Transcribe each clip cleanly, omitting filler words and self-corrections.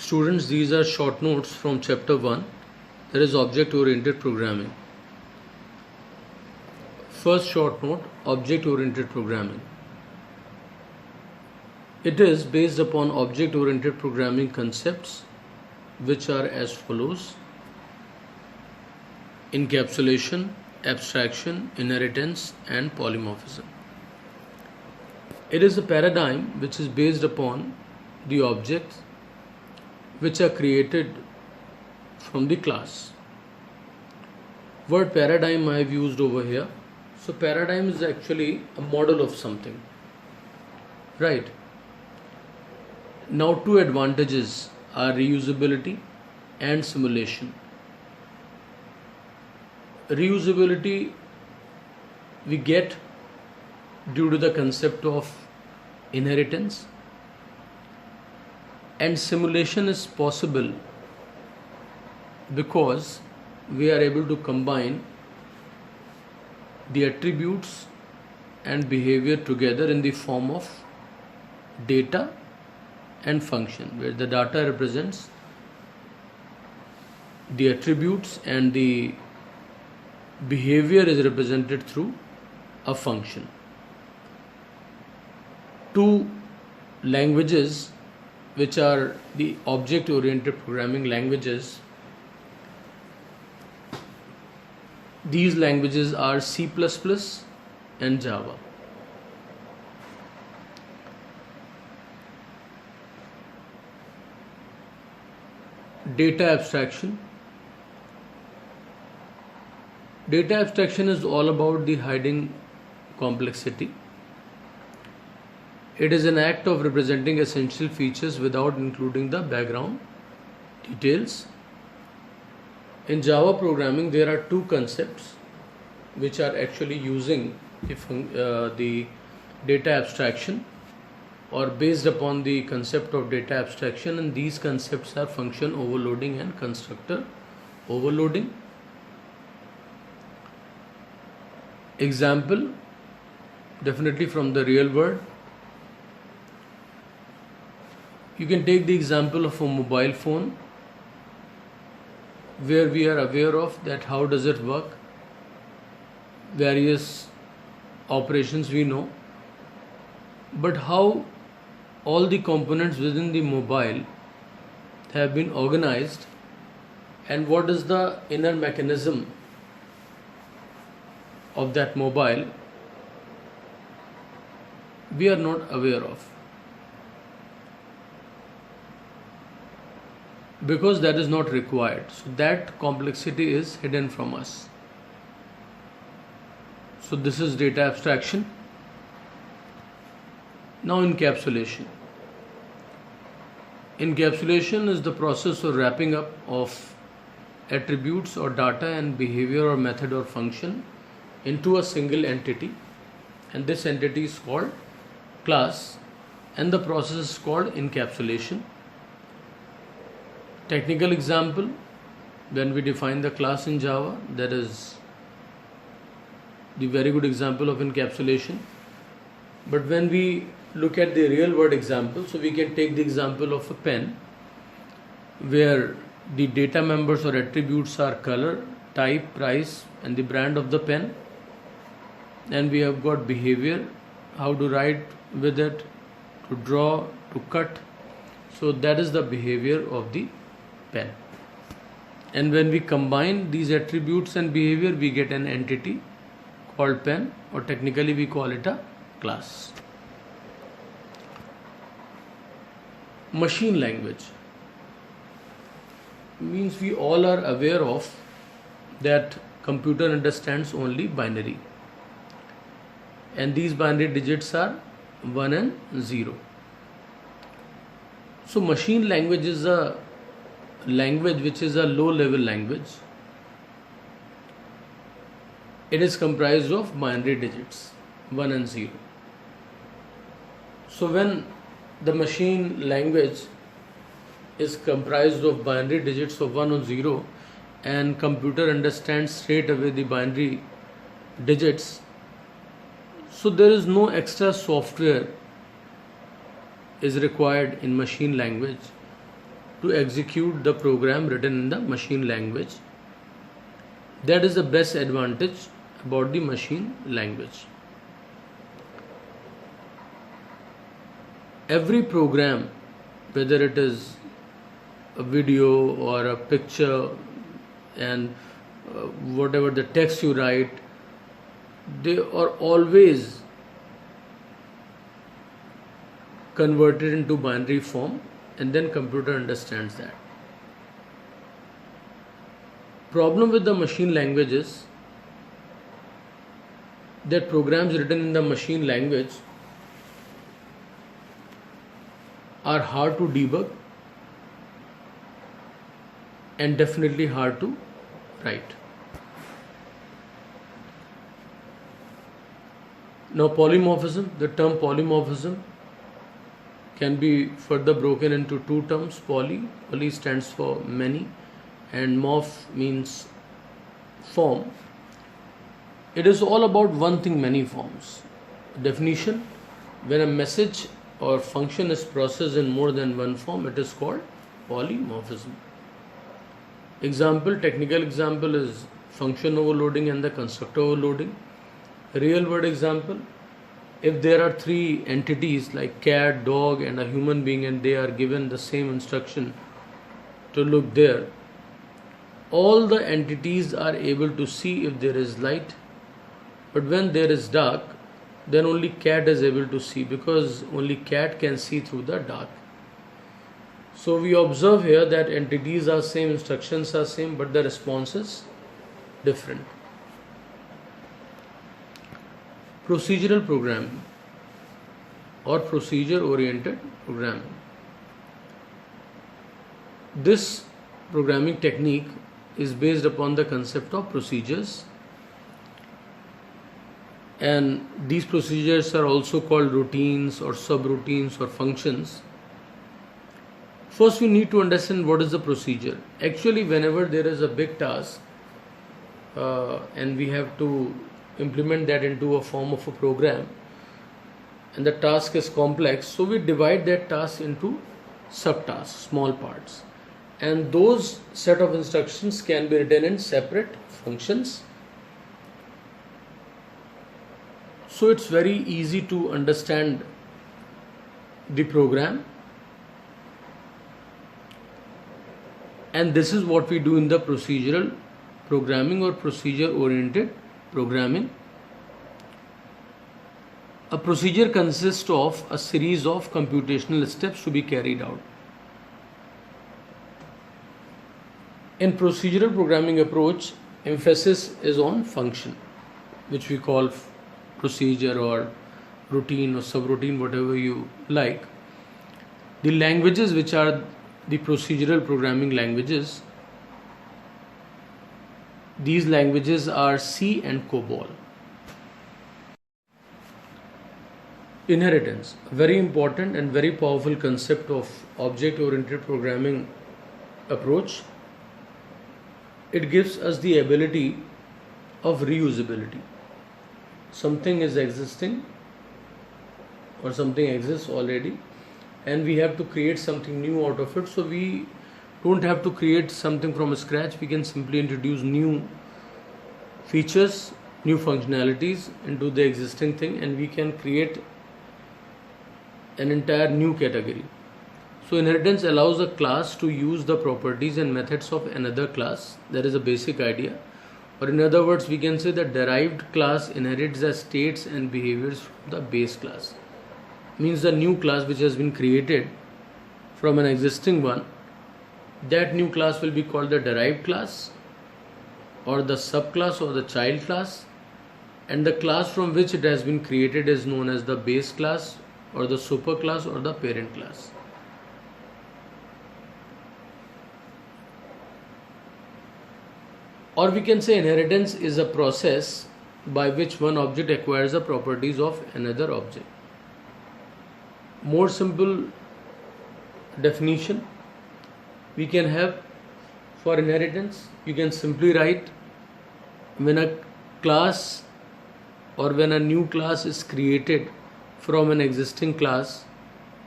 Students, these are short notes from chapter 1, that is object oriented programming. First short note, object oriented programming. It is based upon object oriented programming concepts which are as follows: encapsulation, abstraction, inheritance and polymorphism. It is a paradigm which is based upon the objects which are created from the class. Word paradigm I have used over here. So paradigm is actually a model of something, right? Now two advantages are reusability and simulation. Reusability we get due to the concept of inheritance, and simulation is possible because we are able to combine the attributes and behavior together in the form of data and function, where the data represents the attributes and the behavior is represented through a function. Two languages which are the object oriented programming languages, these languages are C++ and Java. Data abstraction. Data abstraction is all about the hiding complexity. It is an act of representing essential features without including the background details. In Java programming, there are two concepts which are actually using the data abstraction or based upon the concept of data abstraction, and these concepts are function overloading and constructor overloading. Example, definitely from the real world. You can take the example of a mobile phone where we are aware of that how does it work, various operations we know, but how all the components within the mobile have been organized and what is the inner mechanism of that mobile, we are not aware of, because that is not required. So that complexity is hidden from us. So this is data abstraction. Now encapsulation. Encapsulation is the process of wrapping up of attributes or data and behavior or method or function into a single entity, and this entity is called class, and the process is called encapsulation. Technical example, when we define the class in Java, that is the very good example of encapsulation. But when we look at the real world example, so we can take the example of a pen where the data members or attributes are color, type, price and the brand of the pen, and we have got behavior, how to write with it, to draw, to cut. So that is the behavior of the pen, and when we combine these attributes and behavior, we get an entity called pen, or technically we call it a class. Machine language means we all are aware of that computer understands only binary, and these binary digits are 1 and 0. So machine language is a language which is a low level language. It is comprised of binary digits 1 and 0. So when the machine language is comprised of binary digits of 1 or 0, and computer understands straight away the binary digits, so there is no extra software is required in machine language to execute the program written in the machine language. That is the best advantage about the machine language. Every program, whether it is a video or a picture, and whatever the text you write, they are always converted into binary form, and then computer understands that. Problem with the machine language is that programs written in the machine language are hard to debug and definitely hard to write. Now, polymorphism, the term polymorphism can be further broken into two terms. Poly stands for many, and morph means form. It is all about one thing, many forms. Definition: when a message or function is processed in more than one form, it is called polymorphism. Example, technical example is function overloading and the constructor overloading. Real world example: if there are three entities like cat, dog and a human being, and they are given the same instruction to look there, all the entities are able to see if there is light, but when there is dark, then only cat is able to see, because only cat can see through the dark. So we observe here that entities are same, instructions are same, but the response is different. Procedural programming or procedure oriented programming. This programming technique is based upon the concept of procedures, and these procedures are also called routines or subroutines or functions. First, we need to understand what is the procedure. Actually, whenever there is a big task and we have to implement that into a form of a program, and the task is complex, so we divide that task into subtasks, small parts, and those set of instructions can be written in separate functions. So it's very easy to understand the program, and this is what we do in the procedural programming or procedure oriented programming. A procedure consists of a series of computational steps to be carried out. In procedural programming approach, emphasis is on function, which we call procedure or routine or subroutine, whatever you like. The languages which are the procedural programming languages, these languages are C and COBOL. Inheritance, a very important and very powerful concept of object-oriented programming approach. It gives us the ability of reusability. Something is existing or something exists already, and we have to create something new out of it. So we don't have to create something from scratch. We can simply introduce new features, new functionalities into the existing thing, and we can create an entire new category. So inheritance allows a class to use the properties and methods of another class. That is a basic idea. Or in other words, we can say the derived class inherits the states and behaviors from the base class. Means the new class which has been created from an existing one, that new class will be called the derived class or the subclass or the child class, and the class from which it has been created is known as the base class or the superclass or the parent class. Or we can say inheritance is a process by which one object acquires the properties of another object. More simple definition we can have for inheritance, you can simply write, when a class or when a new class is created from an existing class,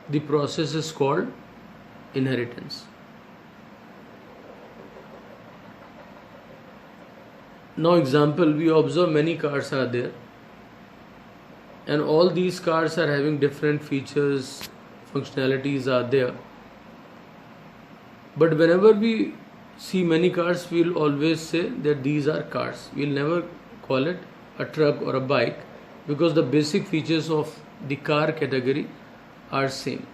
the process is called inheritance. Now example, we observe many cars are there, and all these cars are having different features, functionalities are there. But whenever we see many cars, we'll always say that these are cars. We'll never call it a truck or a bike, because the basic features of the car category are same.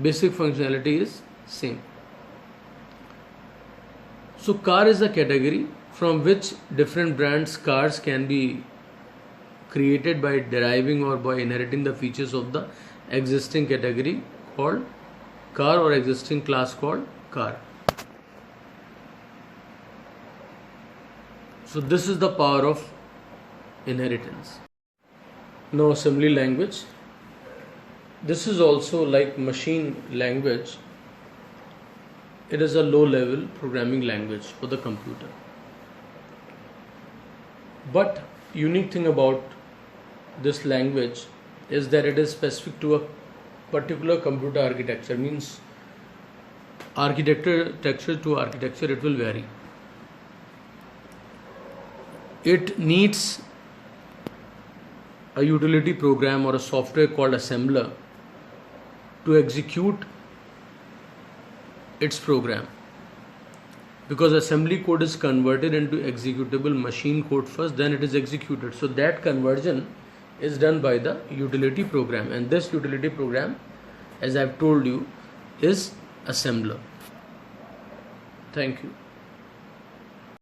Basic functionality is same. So car is a category from which different brands cars can be created by deriving or by inheriting the features of the existing category called car or existing class called car. So this is the power of inheritance. Now assembly language. This is also like machine language. It is a low level programming language for the computer. But unique thing about this language is that it is specific to a particular computer architecture. Means architecture to architecture it will vary. It needs a utility program or a software called assembler to execute its program, because assembly code is converted into executable machine code first, then it is executed. So that conversion is done by the utility program, and this utility program, as I've told you, is assembler. Thank you.